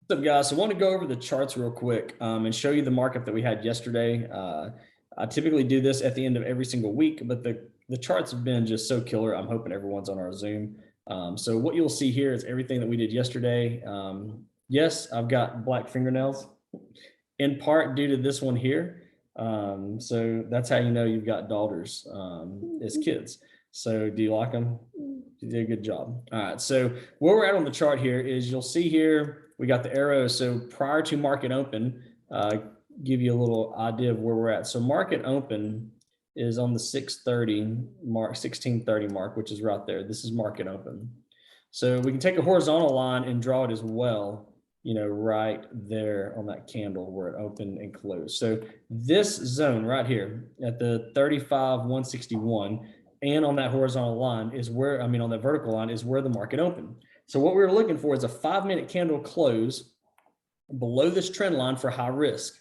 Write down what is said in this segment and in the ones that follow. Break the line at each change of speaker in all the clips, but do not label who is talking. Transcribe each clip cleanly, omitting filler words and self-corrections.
What's up, guys? So I want to go over the charts real quick and show you the markup that we had yesterday. I typically do this at the end of every single week, but the charts have been just so killer. I'm hoping everyone's on our Zoom. So what you'll see here is everything that we did yesterday. Yes, I've got black fingernails in part due to this one here. So that's how you know you've got daughters as kids. So do you like them? You did a good job. All right, so where we're at on the chart here is you'll see here, we got the arrow. So prior to market open, give you a little idea of where we're at. So market open is on the 630 mark, 1630 mark, which is right there. This is market open. So we can take a horizontal line and draw it as well, you know, right there on that candle where it opened and closed. So this zone right here at the 35,161 and on that horizontal line is where, on that vertical line is where the market opened. So what we were looking for is a 5-minute candle close below this trend line for high risk.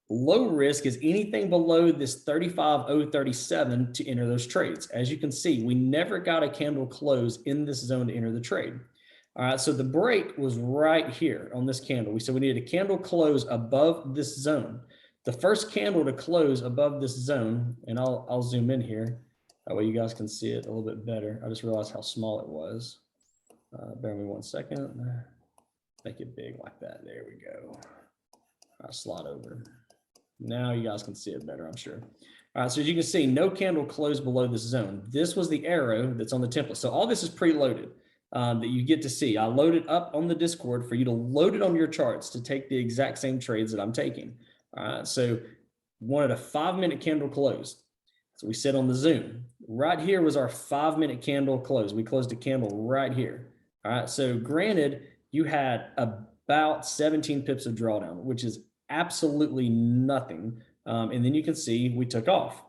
Low risk is anything below this 35,037 to enter those trades. As you can see, we never got a candle close in this zone to enter the trade. All right, so the break was right here on this candle. We said we needed a candle close above this zone. The first candle to close above this zone, and I'll zoom in here. That way you guys can see it a little bit better. I just realized how small it was. Bear with me 1 second. Make it big like that. There we go. I'll slide over. Now you guys can see it better, I'm sure. All right, so as you can see, no candle closed below this zone. This was the arrow that's on the template. So all this is preloaded that you get to see. I loaded up on the Discord for you to load it on your charts to take the exact same trades that I'm taking. All right, so wanted a 5-minute candle close. So we sit on the Zoom. Right here was our 5-minute candle close. We closed a candle right here. All right, so granted, you had about 17 pips of drawdown, which is absolutely nothing. And then you can see we took off.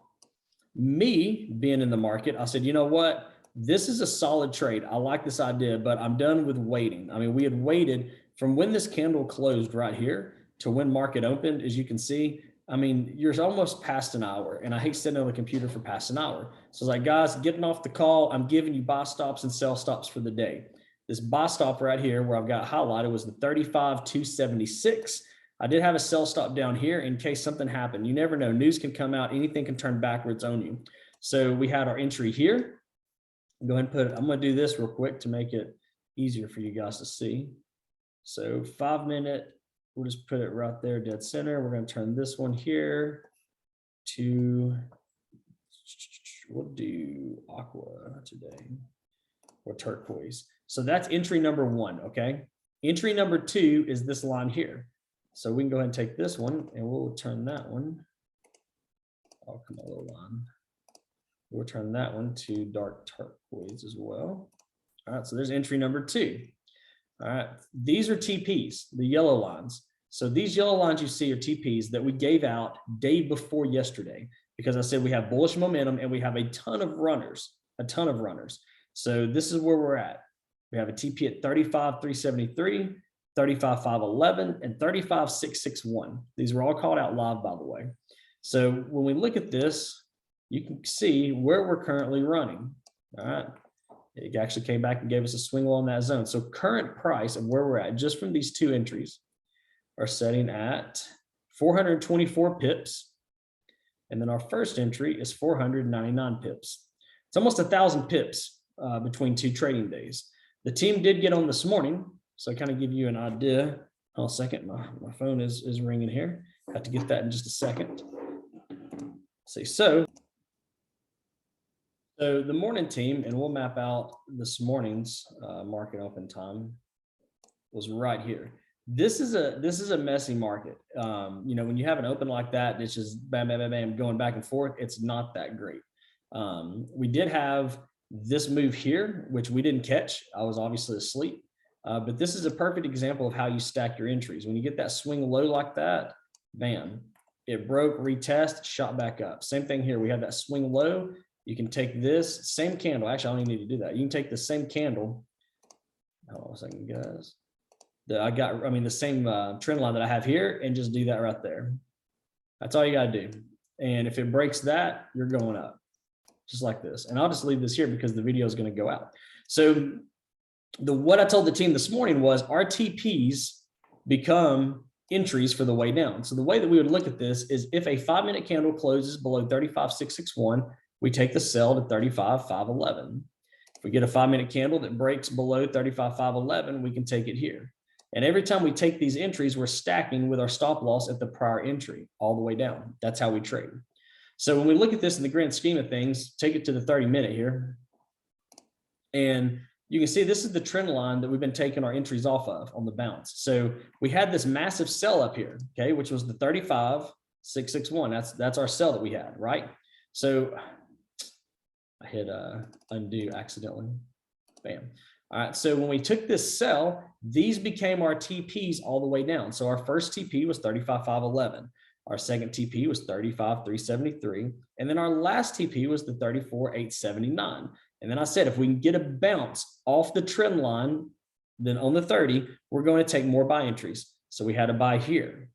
Me being in the market, I said, you know what? This is a solid trade. I like this idea, but I'm done with waiting. We had waited from when this candle closed right here to when market opened, as you can see. You're almost past an hour, and I hate sitting on the computer for past an hour. So I was like, guys, getting off the call, I'm giving you buy stops and sell stops for the day. This buy stop right here where I've got highlighted was the 35,276. I did have a sell stop down here in case something happened. You never know. News can come out. Anything can turn backwards on you. So we had our entry here. Go ahead and put it. I'm going to do this real quick to make it easier for you guys to see. So 5-minute, we'll just put it right there, dead center. We're going to turn this one here to, we'll do aqua today or turquoise. So that's entry number 1, okay? Entry number 2 is this line here. So we can go ahead and take this one and we'll turn that one. Oh, come on, little line. We'll turn that one to dark turquoise as well. All right, so there's entry number 2. All right, these are TPs, the yellow lines. So these yellow lines you see are TPs that we gave out day before yesterday, because I said we have bullish momentum and we have a ton of runners. So this is where we're at. We have a TP at 35,373. 35,511 and 35,661. These were all called out live, by the way. So when we look at this, you can see where we're currently running. All right. It actually came back and gave us a swing low on that zone. So current price of where we're at just from these 2 entries are setting at 424 pips. And then our first entry is 499 pips. It's almost 1,000 pips between 2 trading days. The team did get on this morning. So I kind of give you an idea. Hold a second, my phone is ringing here. Have to get that in just a second. See, so the morning team, and we'll map out this morning's market open time, was right here. This is a messy market. When you have an open like that, it's just bam, bam, bam, bam, going back and forth. It's not that great. We did have this move here, which we didn't catch. I was obviously asleep. But this is a perfect example of how you stack your entries. When you get that swing low like that, bam, it broke, retest, shot back up. Same thing here. We have that swing low. You can take this same candle. Actually, I don't even need to do that. You can take the same candle. Hold on a second, guys. The same trend line that I have here, and just do that right there. That's all you got to do. And if it breaks that, you're going up just like this. And I'll just leave this here because the video is going to go out. So what I told the team this morning was our TPs become entries for the way down. So the way that we would look at this is if a 5-minute candle closes below 35,661, we take the sell to 35,511. If we get a 5-minute candle that breaks below 35,511, we can take it here. And every time we take these entries, we're stacking with our stop loss at the prior entry all the way down. That's how we trade. So when we look at this in the grand scheme of things, take it to the 30-minute here. And you can see this is the trend line that we've been taking our entries off of on the bounce. So we had this massive sell up here, okay, which was the 35,661. That's our sell that we had, right? So I hit undo accidentally. Bam. All right, so when we took this sell, these became our TPs all the way down. So our first TP was 35,511. Our second TP was 35,373. And then our last TP was the 34,879. And then I said, if we can get a bounce off the trend line, then on the 30, we're going to take more buy entries. So we had a buy here.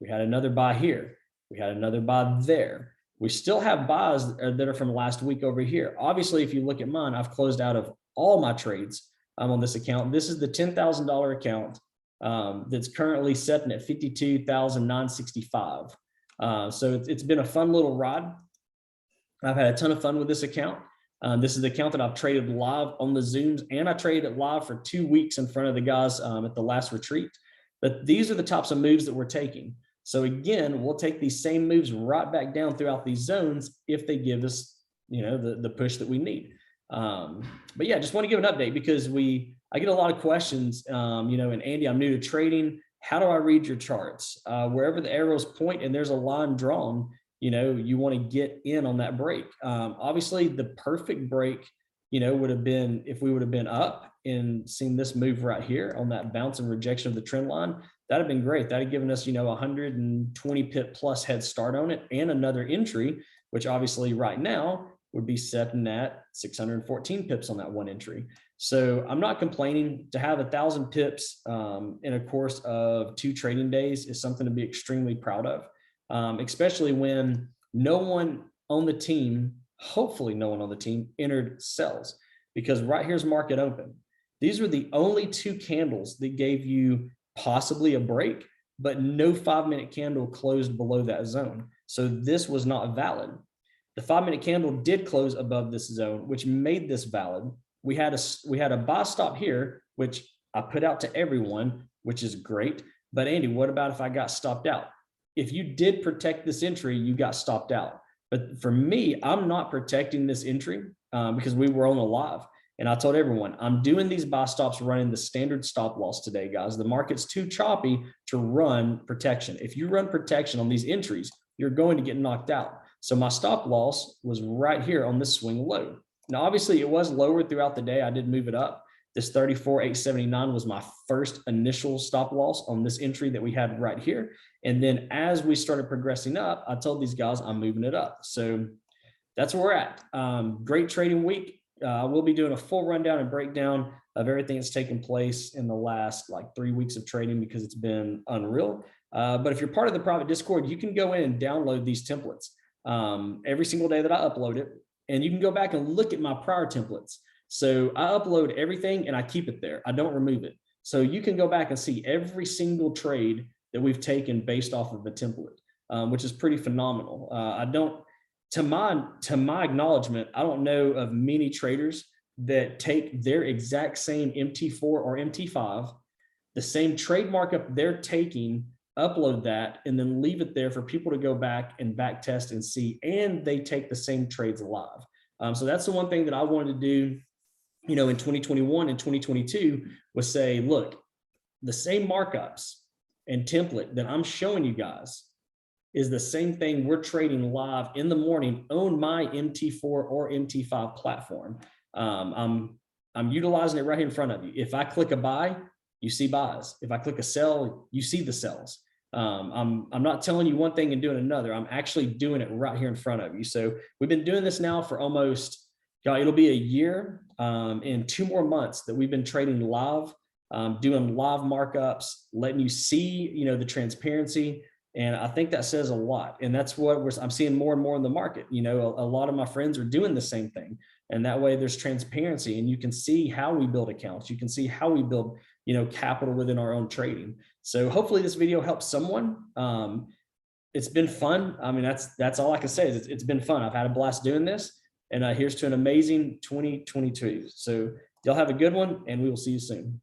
We had another buy here. We had another buy there. We still have buys that are from last week over here. Obviously, if you look at mine, I've closed out of all my trades on this account. This is the $10,000 account that's currently setting at 52,965. So it's been a fun little ride. I've had a ton of fun with this account. This is the account that I've traded live on the Zooms, and I traded it live for 2 weeks in front of the guys at the last retreat. But these are the types of moves that we're taking. So again, we'll take these same moves right back down throughout these zones if they give us, the push that we need. But yeah, just want to give an update because I get a lot of questions, and Andy, I'm new to trading. How do I read your charts? Wherever the arrows point and there's a line drawn, you want to get in on that break. Obviously the perfect break, would have been if we would have been up and seen this move right here on that bounce and rejection of the trend line. That'd have been great. That'd have given us, 120 pip plus head start on it and another entry, which obviously right now would be setting at 614 pips on that one entry. So I'm not complaining. To have 1,000 pips in a course of 2 trading days is something to be extremely proud of, especially when no one on the team, hopefully no one on the team, entered sells, because right here's market open. These were the only 2 candles that gave you possibly a break, but no 5-minute candle closed below that zone. So this was not valid. The 5-minute candle did close above this zone, which made this valid. We had a buy stop here, which I put out to everyone, which is great. But Andy, what about if I got stopped out? If you did protect this entry, you got stopped out. But for me, I'm not protecting this entry because we were on a live. And I told everyone, I'm doing these buy stops running the standard stop loss today, guys. The market's too choppy to run protection. If you run protection on these entries, you're going to get knocked out. So my stop loss was right here on this swing low. Now, obviously, it was lower throughout the day. I did move it up. This 34,879 was my first initial stop loss on this entry that we had right here. And then as we started progressing up, I told these guys I'm moving it up. So that's where we're at. Great trading week. We'll be doing a full rundown and breakdown of everything that's taken place in the last 3 weeks of trading because it's been unreal. But if you're part of the private Discord, you can go in and download these templates every single day that I upload it. And you can go back and look at my prior templates. So I upload everything and I keep it there. I don't remove it. So you can go back and see every single trade that we've taken based off of the template, which is pretty phenomenal. To my acknowledgement, I don't know of many traders that take their exact same MT4 or MT5, the same trade markup they're taking, upload that, and then leave it there for people to go back and back test and see, and they take the same trades live. So that's the one thing that I wanted to do, in 2021 and 2022 was say, look, the same markups and template that I'm showing you guys is the same thing we're trading live in the morning on my MT4 or MT5 platform. I'm utilizing it right here in front of you. If I click a buy, you see buys. If I click a sell, you see the sells. I'm not telling you one thing and doing another. I'm actually doing it right here in front of you. So we've been doing this now for almost, it'll be a year and 2 more months that we've been trading live, doing live markups, letting you see, the transparency. And I think that says a lot. And that's what I'm seeing more and more in the market. A lot of my friends are doing the same thing. And that way there's transparency and you can see how we build accounts. You can see how we build, capital within our own trading. So hopefully this video helps someone. It's been fun. I mean, that's all I can say is it's been fun. I've had a blast doing this, and here's to an amazing 2022. So y'all have a good one, and we will see you soon.